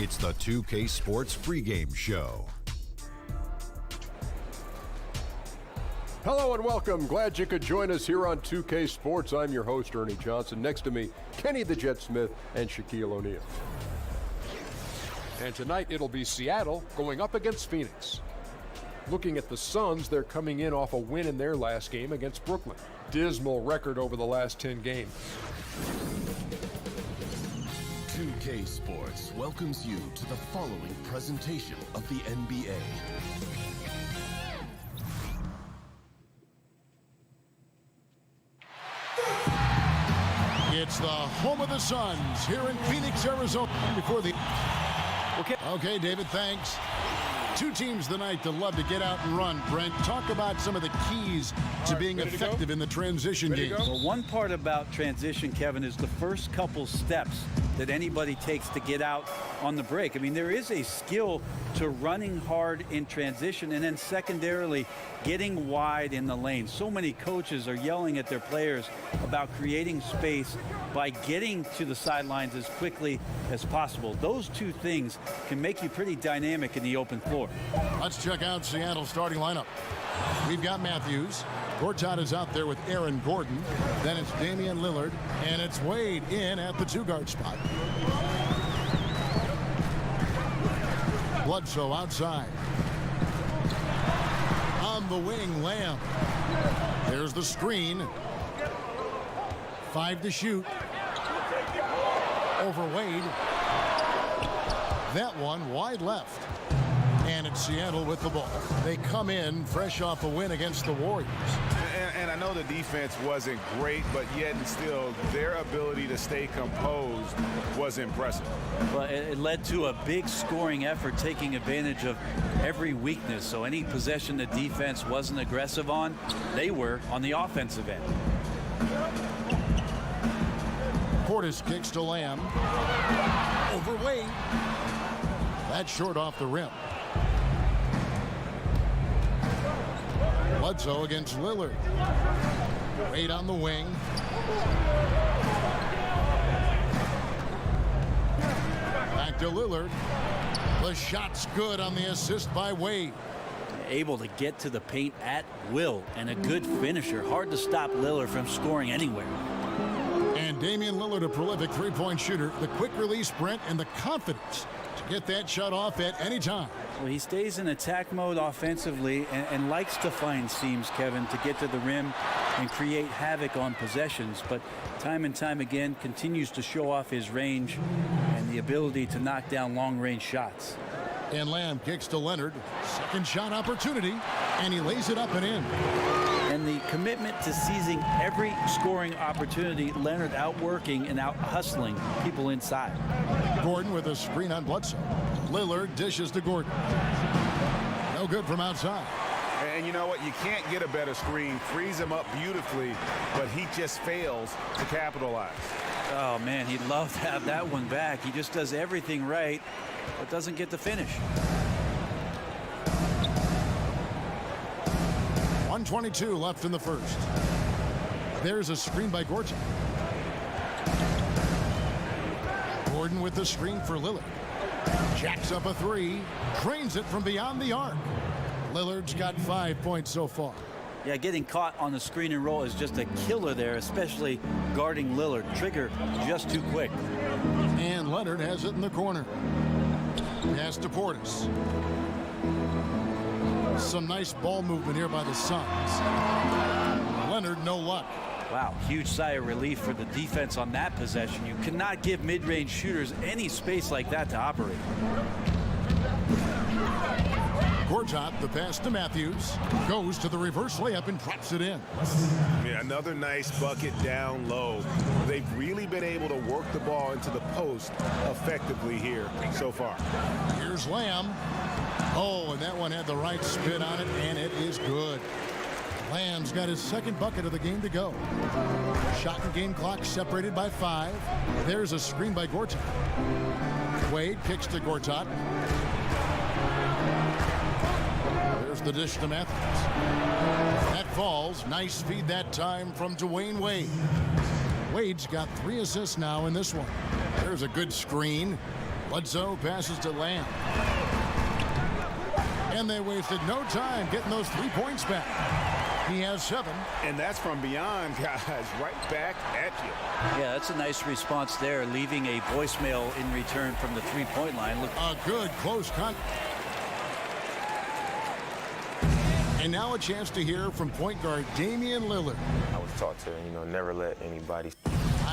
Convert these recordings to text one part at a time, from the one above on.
It's the 2K Sports pregame show. Hello and welcome. Glad you could join us here on 2K Sports. I'm your host, Ernie Johnson. Next to me, Kenny the Jet Smith and Shaquille O'Neal. And tonight it'll be Seattle going up against Phoenix. Looking at the Suns, they're coming in off a win in their last game against Brooklyn. Dismal record over the last 10 games. 2K Sports welcomes you to the following presentation of the NBA. It's the home of the Suns here in Phoenix, Arizona. Before the okay, David, thanks. Two teams tonight that love to get out and run. Brent, talk about some of the keys to being effective in the transition game. Well, one part about transition, Kevin, is the first couple steps that anybody takes to get out on the break. I mean, there is a skill to running hard in transition and then secondarily getting wide in the lane. So many coaches are yelling at their players about creating space by getting to the sidelines as quickly as possible. Those two things can make you pretty dynamic in the open floor. Let's check out Seattle's starting lineup. We've got Matthews. Gortat is out there with Aaron Gordon. Then it's Damian Lillard. And it's Wade in at the two-guard spot. Bledsoe outside. On the wing, Lamb. There's the screen. 5 to shoot. Over Wade. That one wide left. And it's Seattle with the ball. They come in fresh off a win against the Warriors. And I know the defense wasn't great, but yet and still, their ability to stay composed was impressive. Well, it led to a big scoring effort, taking advantage of every weakness. So any possession the defense wasn't aggressive on, they were on the offensive end. Portis kicks to Lamb. Over Wade. That's short off the rim. Bledsoe against Lillard. Wade on the wing. Back to Lillard. The shot's good on the assist by Wade. Able to get to the paint at will and a good finisher. Hard to stop Lillard from scoring anywhere. And Damian Lillard, a prolific three-point shooter. The quick release, Brent, and the confidence to get that shot off at any time. Well, he stays in attack mode offensively and likes to find seams, Kevin, to get to the rim and create havoc on possessions. But time and time again continues to show off his range and the ability to knock down long-range shots. And Lamb kicks to Leonard. Second shot opportunity, and he lays it up and in. And the commitment to seizing every scoring opportunity, Leonard outworking and out-hustling people inside. Gordon with a screen on Bledsoe. Lillard dishes to Gordon. No good from outside. And you know what? You can't get a better screen. Frees him up beautifully, but he just fails to capitalize. Oh, man, he'd love to have that one back. He just does everything right, but doesn't get the finish. 1:22 left in the first. There's a screen by Gortat. Gordon with the screen for Lillard. Jacks up a three. Drains it from beyond the arc. Lillard's got 5 points so far. Yeah, getting caught on the screen and roll is just a killer there, especially guarding Lillard. Trigger just too quick. And Leonard has it in the corner. Pass to Portis. Some nice ball movement here by the Suns. Leonard, no luck. Wow, huge sigh of relief for the defense on that possession. You cannot give mid-range shooters any space like that to operate. Gortat, the pass to Matthews, goes to the reverse layup and drops it in. Yeah, another nice bucket down low. They've really been able to work the ball into the post effectively here so far. Here's Lamb. Oh, and that one had the right spin on it, and it is good. Lamb's got his second bucket of the game to go. Shot and game clock separated by 5. There's a screen by Gortat. Wade kicks to Gortat. There's the dish to Matthews. That falls. Nice feed that time from Dwayne Wade. Wade's got 3 assists now in this one. There's a good screen. Bledsoe passes to Lamb. And they wasted no time getting those 3 points back. He has 7. And that's from beyond, guys. Right back at you. Yeah, that's a nice response there, leaving a voicemail in return from the three-point line. Look, A good close cut. And now a chance to hear from point guard Damian Lillard. I was taught to, never let anybody.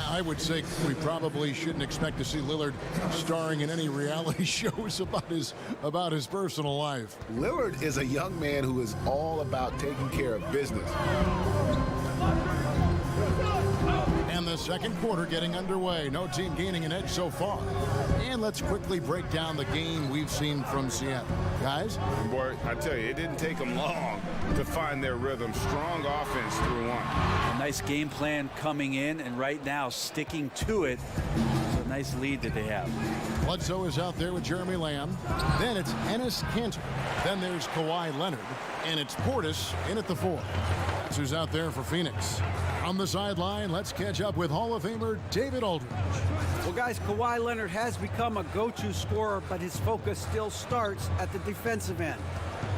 I would say we probably shouldn't expect to see Lillard starring in any reality shows about his personal life. Lillard is a young man who is all about taking care of business. And the second quarter getting underway. No team gaining an edge so far. And let's quickly break down the game we've seen from Seattle. Guys? Boy, I tell you, it didn't take them long to find their rhythm. Strong offense through one. a nice game plan coming in, and right now sticking to it. It's a nice lead that they have. Bledsoe is out there with Jeremy Lamb. Then it's Enes Kanter. Then there's Kawhi Leonard. And it's Portis in at the 4. That's who's out there for Phoenix. On the sideline, let's catch up with Hall of Famer David Aldridge. Well, guys, Kawhi Leonard has become a go-to scorer, but his focus still starts at the defensive end.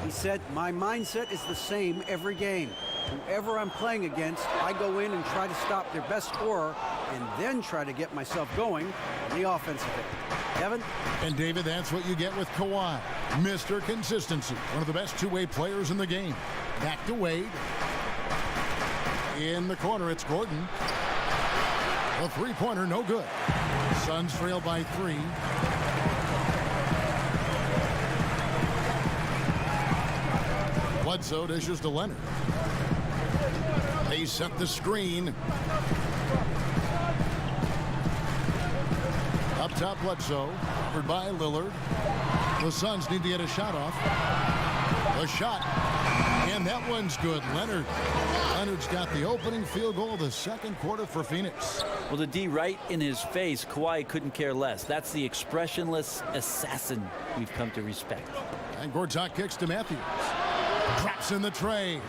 He said, my mindset is the same every game. Whoever I'm playing against, I go in and try to stop their best scorer and then try to get myself going on the offensive end. Kevin? And David, that's what you get with Kawhi. Mr. Consistency, one of the best two-way players in the game. Back to Wade. In the corner, it's Gordon. A three-pointer, no good. Suns trail by 3. Bledsoe dishes to Leonard. They set the screen. Up top, Bledsoe, covered by Lillard. The Suns need to get a shot off. A shot, and that one's good. Leonard's got the opening field goal of the second quarter for Phoenix. Well, the D right in his face, Kawhi couldn't care less. That's the expressionless assassin we've come to respect. And Gortat kicks to Matthews. Drops in the tray.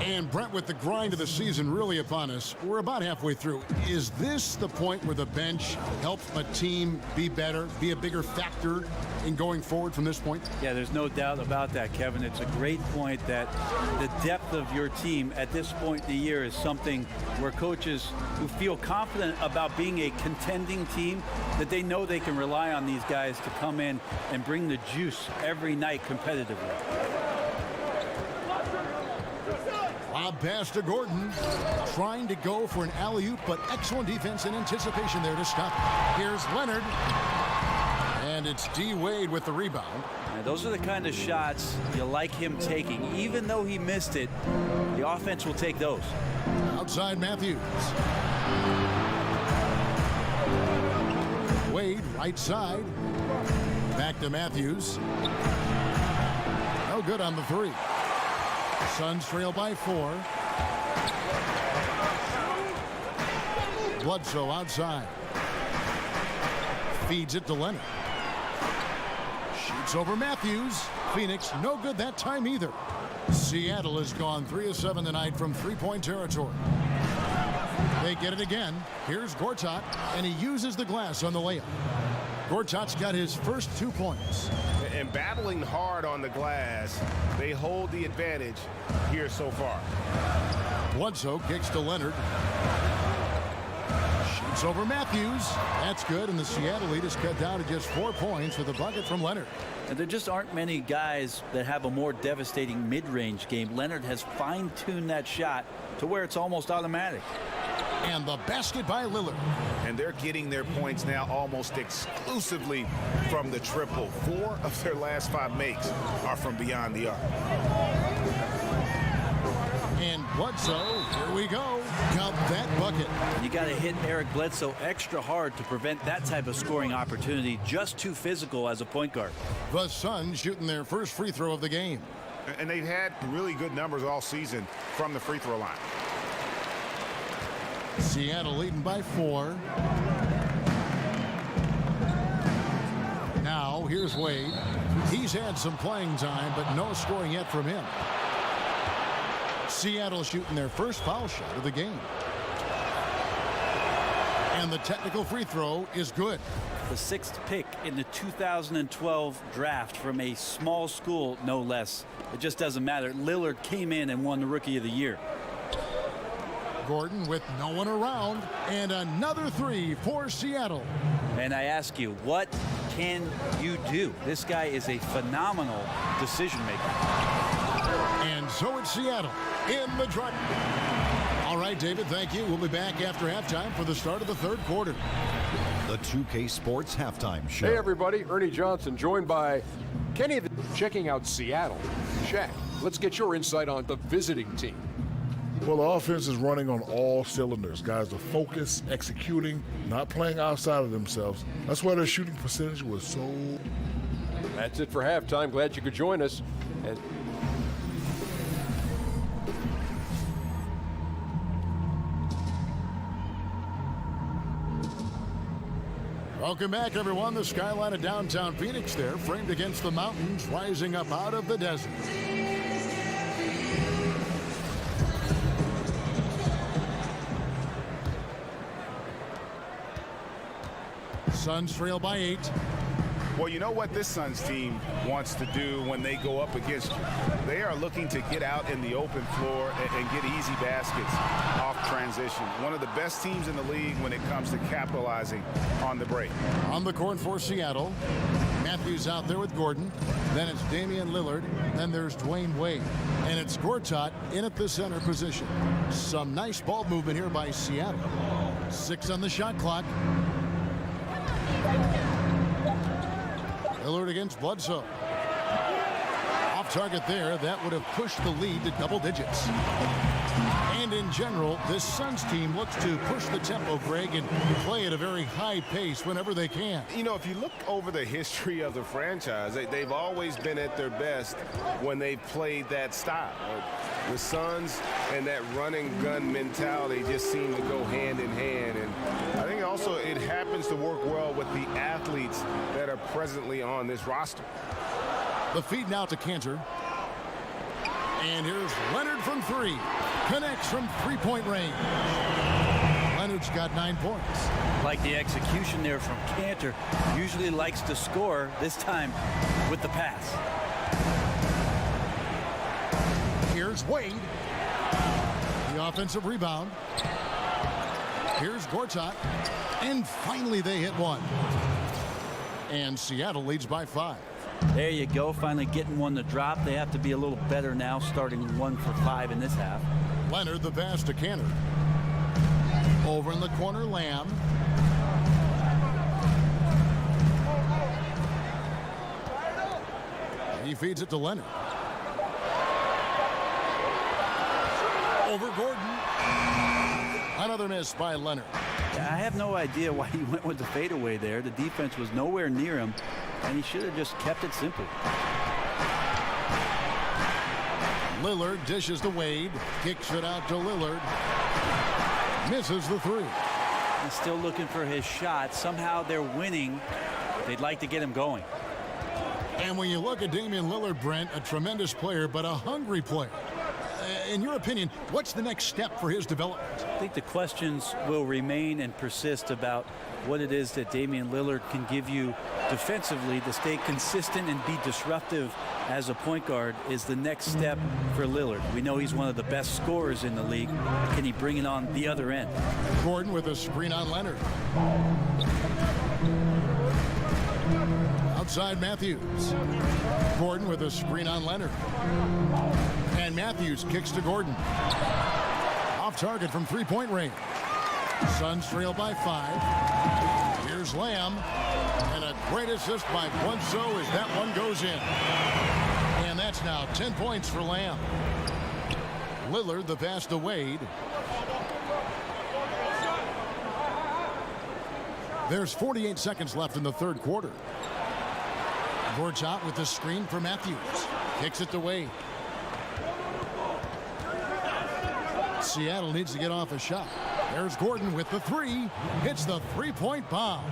And Brent, with the grind of the season really upon us, we're about halfway through. Is this the point where the bench helps a team be better, be a bigger factor in going forward from this point? Yeah, there's no doubt about that, Kevin. It's a great point that the depth of your team at this point in the year is something where coaches who feel confident about being a contending team, that they know they can rely on these guys to come in and bring the juice every night competitively. Lob pass to Gordon, trying to go for an alley-oop, but excellent defense and anticipation there to stop. Here's Leonard, and it's D. Wade with the rebound. And those are the kind of shots you like him taking. Even though he missed it, the offense will take those. Outside Matthews. Wade, right side. Back to Matthews. No good on the 3. Suns trail by 4. Bledsoe outside. Feeds it to Leonard. Shoots over Matthews. Phoenix, no good that time either. Seattle has gone 3 of 7 tonight from three-point territory. They get it again. Here's Gortat, and he uses the glass on the layup. Gortat's got his first 2 points. And battling hard on the glass, they hold the advantage here so far. Bledsoe kicks to Leonard. Shoots over Matthews. That's good, and the Seattle lead is cut down to just 4 points with a bucket from Leonard. And there just aren't many guys that have a more devastating mid-range game. Leonard has fine-tuned that shot to where it's almost automatic. And the basket by Lillard. And they're getting their points now almost exclusively from the triple. 4 of their last 5 makes are from beyond the arc. And Bledsoe, here we go. Count that bucket. You got to hit Eric Bledsoe extra hard to prevent that type of scoring opportunity. Just too physical as a point guard. The Suns shooting their first free throw of the game. And they've had really good numbers all season from the free throw line. Seattle leading by 4. Now, here's Wade. He's had some playing time, but no scoring yet from him. Seattle shooting their first foul shot of the game. And the technical free throw is good. the 6th pick in the 2012 draft from a small school, no less. It just doesn't matter. Lillard came in and won the Rookie of the Year. Gordon with no one around, and another three for Seattle. And I ask you, what can you do? This guy is a phenomenal decision maker. And so it's Seattle in the drive. All right, David, thank you. We'll be back after halftime for the start of the third quarter. The 2K Sports Halftime Show. Hey, everybody. Ernie Johnson, joined by Kenny, checking out Seattle. Shaq, let's get your insight on the visiting team. Well, the offense is running on all cylinders. Guys are focused, executing, not playing outside of themselves. That's why their shooting percentage was so... That's it for halftime. Glad you could join us. And welcome back, everyone. The skyline of downtown Phoenix there, framed against the mountains, rising up out of the desert. Suns trail by 8. Well, you know what this Suns team wants to do when they go up against you? They are looking to get out in the open floor and get easy baskets off transition. One of the best teams in the league when it comes to capitalizing on the break. On the court for Seattle, Matthews out there with Gordon. Then it's Damian Lillard. Then there's Dwayne Wade. And it's Gortat in at the center position. Some nice ball movement here by Seattle. 6 on the shot clock. Lillard against Bledsoe. Off target there. That would have pushed the lead to double digits. And in general, this Suns team looks to push the tempo, Greg, and play at a very high pace whenever they can. You know, if you look over the history of the franchise, they've always been at their best when they've played that style. The Suns and that running gun mentality just seem to go hand in hand. And I think also it happens to work well with the athletes that are presently on this roster. The feed now to Cantor. And here's Leonard from 3. Connects from three-point range. Leonard's got 9 points. Like the execution there from Cantor. Usually likes to score, this time with the pass. Here's Wade. The offensive rebound. Here's Gortat. And finally they hit one. And Seattle leads by 5. There you go, finally getting one to drop. They have to be a little better now, starting 1 for 5 in this half. Leonard the pass to Cantor. Over in the corner, Lamb. He feeds it to Leonard. Over Gordon. Another miss by Leonard. I have no idea why he went with the fadeaway there. The defense was nowhere near him, and he should have just kept it simple. Lillard dishes to Wade. Kicks it out to Lillard. Misses the 3. He's still looking for his shot. Somehow they're winning. They'd like to get him going. And when you look at Damian Lillard, Brent, a tremendous player, but a hungry player. In your opinion, what's the next step for his development? I think the questions will remain and persist about what it is that Damian Lillard can give you defensively to stay consistent and be disruptive as a point guard is the next step for Lillard. We know he's one of the best scorers in the league. Can he bring it on the other end? Gordon with a screen on Leonard. Outside Matthews. Gordon with a screen on Leonard. And Matthews kicks to Gordon. Off target from three-point range. Suns trail by 5. Here's Lamb. And a great assist by Bledsoe as that one goes in. And that's now 10 points for Lamb. Lillard the pass to Wade. There's 48 seconds left in the third quarter. Gortat with the screen for Matthews. Kicks it to Wade. Seattle needs to get off a shot. There's Gordon with the 3. Hits the three-point bomb.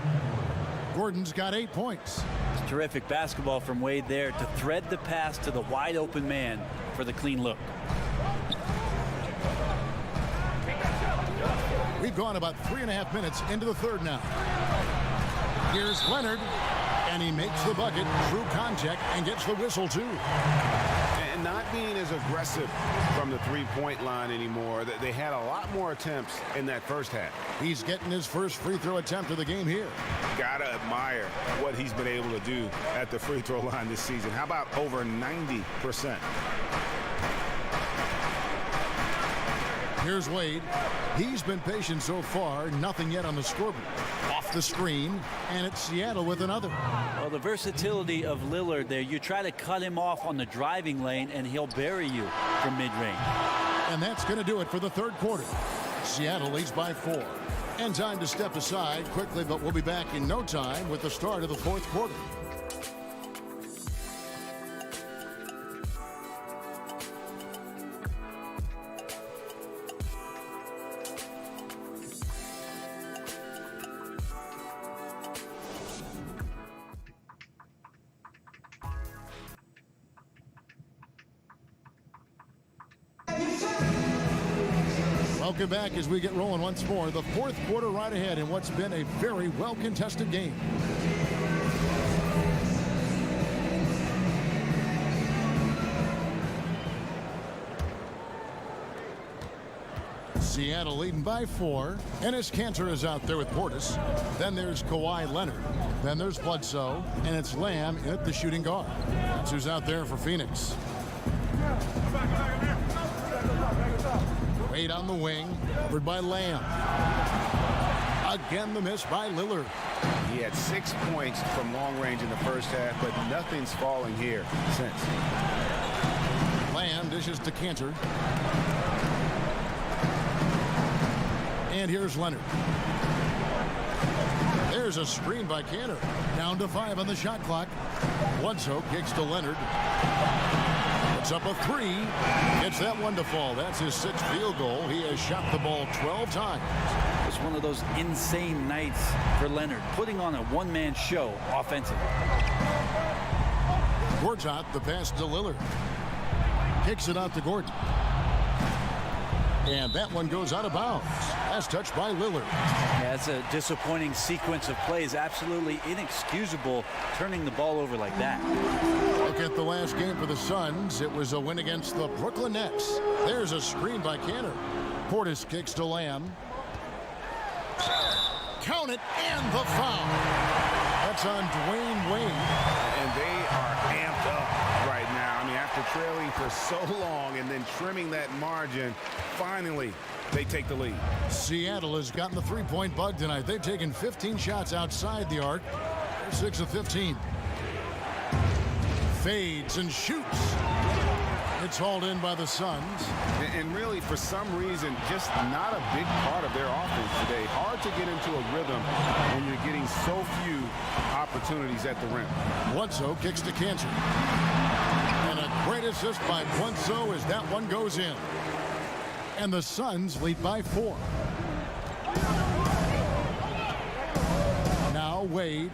Gordon's got 8 points. It's terrific basketball from Wade there to thread the pass to the wide open man for the clean look. We've gone about 3.5 minutes into the third now. Here's Leonard, and he makes the bucket through contact and gets the whistle too. And not being as aggressive from the three-point line anymore. They had a lot more attempts in that first half. He's getting his first free throw attempt of the game here. Gotta admire what he's been able to do at the free throw line this season. How about over 90%? Here's Wade. He's been patient so far. Nothing yet on the scoreboard. Off the screen, and it's Seattle with another. Well, the versatility of Lillard there, you try to cut him off on the driving lane, and he'll bury you from mid-range. And that's going to do it for the third quarter. Seattle leads by 4. And time to step aside quickly, but we'll be back in no time with the start of the fourth quarter. Welcome back as we get rolling once more. The fourth quarter right ahead in what's been a very well-contested game. Seattle leading by 4. Enes Kanter is out there with Portis. Then there's Kawhi Leonard. Then there's Bledsoe. And it's Lamb at the shooting guard. That's who's out there for Phoenix. Wade on the wing, covered by Lamb. Again, the miss by Lillard. He had 6 points from long range in the first half, but nothing's falling here since. Lamb dishes to Kanter. And here's Leonard. There's a screen by Kanter. Down to 5 on the shot clock. Bledsoe kicks to Leonard. It's up a 3. Gets that one to fall. That's his 6th field goal. He has shot the ball 12 times. It's one of those insane nights for Leonard, putting on a one-man show offensively. Gortat, the pass to Lillard. Kicks it out to Gordon. And that one goes out of bounds. That's touched by Lillard. Yeah, it's a disappointing sequence of plays. Absolutely inexcusable turning the ball over like that. Look at the last game for the Suns. It was a win against the Brooklyn Nets. There's a screen by Kanter. Portis kicks to Lamb. Count it, and the foul. That's on Dwayne Wade. And they are amped up right now. I mean, after trailing for so long and then trimming that margin, finally they take the lead. Seattle has gotten the three-point bug tonight. They've taken 15 shots outside the arc. They're 6 of 15. Fades and shoots. It's hauled in by the Suns. And really, for some reason, just not a big part of their offense today. Hard to get into a rhythm when you're getting so few opportunities at the rim. Bledsoe kicks to Kanter. And a great assist by Bledsoe as that one goes in. And the Suns lead by 4. Now Wade.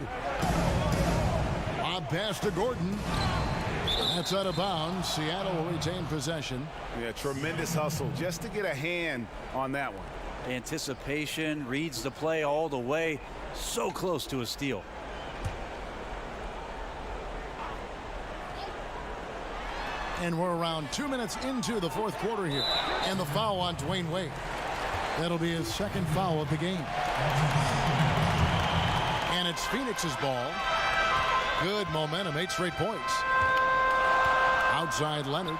Lob pass to Gordon. That's out of bounds. Seattle will retain possession. Yeah, tremendous hustle just to get a hand on that one. Anticipation, reads the play all the way. So close to a steal. And we're around 2 minutes into the fourth quarter here. And the foul on Dwayne Wade. That'll be his second foul of the game. And it's Phoenix's ball. Good momentum, 8 straight points. Outside Leonard.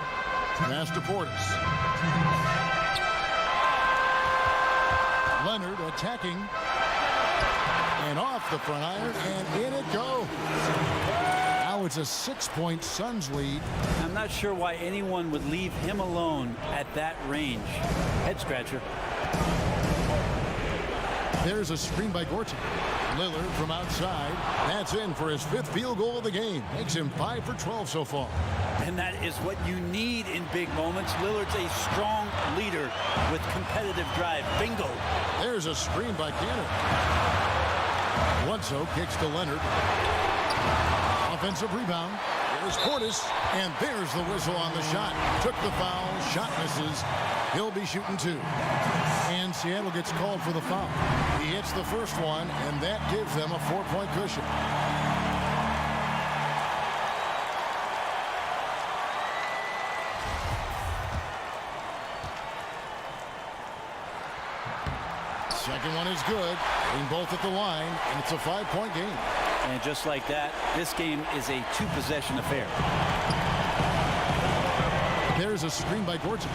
Pass to Portis. Leonard attacking. And off the front iron. And in it goes. Now it's a 6-point Suns lead. I'm not sure why anyone would leave him alone at that range. Head scratcher. There's a screen by Gortat. Lillard from outside. That's in for his 5th field goal of the game. Makes him 5 for 12 so far. And that is what you need in big moments. Lillard's a strong leader with competitive drive. Bingo. There's a screen by Kanter. Bledsoe kicks to Leonard. Offensive rebound. There's Portis, and there's the whistle on the shot. Took the foul, shot misses. He'll be shooting 2. And Seattle gets called for the foul. He hits the first one, and that gives them a 4-point cushion. Second one is good. Getting both at the line, and it's a 5-point game. And just like that, this game is a 2-possession affair. There's a screen by Gordon.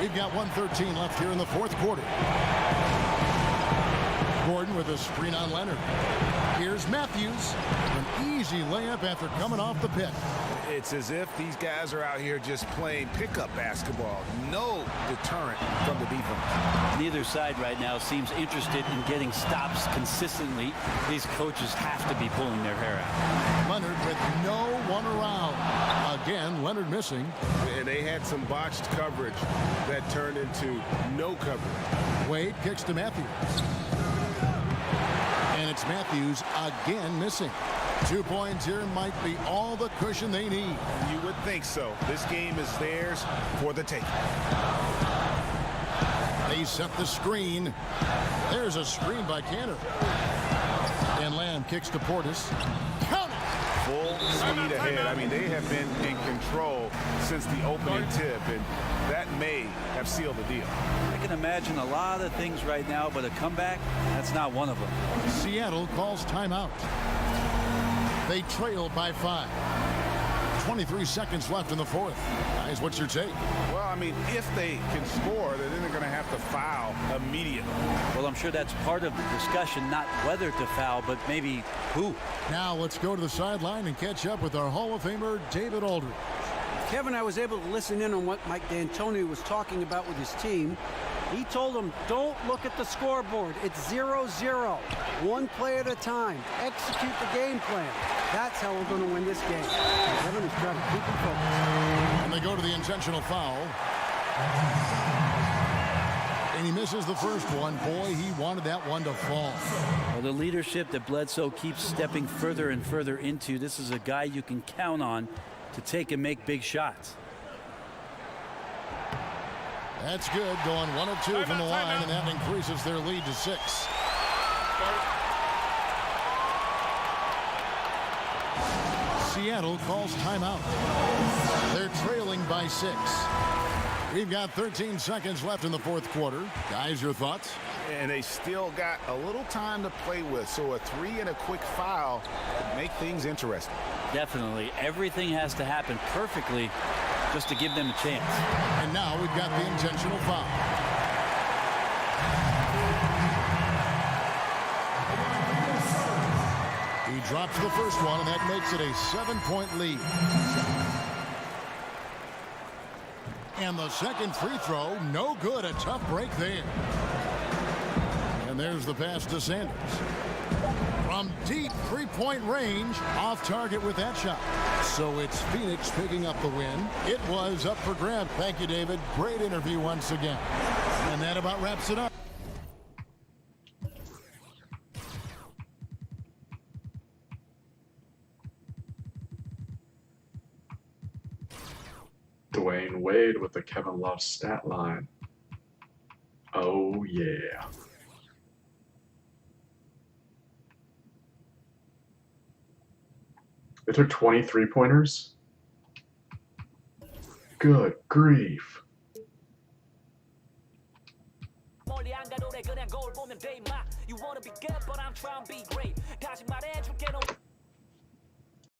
We've got 1:13 left here in the fourth quarter. Gordon with a screen on Leonard. Here's Matthews. An easy layup after coming off the pick. It's as if these guys are out here just playing pickup basketball. No deterrent from the defense. Neither side right now seems interested in getting stops consistently. These coaches have to be pulling their hair out. Leonard with no one around. Again, Leonard missing. And they had some botched coverage that turned into no coverage. Wade kicks to Matthews. And it's Matthews again missing. 2 points here might be all the cushion they need. You would think so. This game is theirs for the taking. They set the screen. There's a screen by Cantor. And Lamb kicks to Portis. Count it! Full speed ahead. I mean, they have been in control since the opening tip, and that may have sealed the deal. I can imagine a lot of things right now, but a comeback, that's not one of them. Seattle calls timeout. They trail by 5. 23 seconds left in the fourth. Guys, what's your take? Well, I mean, if they can score, then they're going to have to foul immediately. Well, I'm sure that's part of the discussion, not whether to foul, but maybe who. Now let's go to the sideline and catch up with our Hall of Famer, David Aldridge. Kevin, I was able to listen in on what Mike D'Antoni was talking about with his team. He told them, don't look at the scoreboard. It's 0-0. One play at a time. Execute the game plan. That's how we're going to win this game. Kevin is trying to keep them focused. And they go to the intentional foul. And he misses the first one. Boy, he wanted that one to fall. Well, the leadership that Bledsoe keeps stepping further and further into, this is a guy you can count on to take and make big shots. That's good, going 1 of 2 from the line, and that increases their lead to 6. Seattle calls timeout. They're trailing by 6. We've got 13 seconds left in the fourth quarter. Guys, your thoughts? And they still got a little time to play with, so a 3 and a quick foul would make things interesting. Definitely. Everything has to happen perfectly just to give them a chance. And now we've got the intentional foul. He drops the first one, and that makes it a 7-point lead. And the second free throw, no good. A tough break there. And there's the pass to Sanders. From deep three-point range, off target with that shot. So it's Phoenix picking up the win. It was up for grabs. Thank you, David. Great interview once again. And that about wraps it up. Dwayne Wade with the Kevin Love stat line. Oh, yeah. They took 23 pointers. Good grief. You wanna be good, but I'm trying to be great.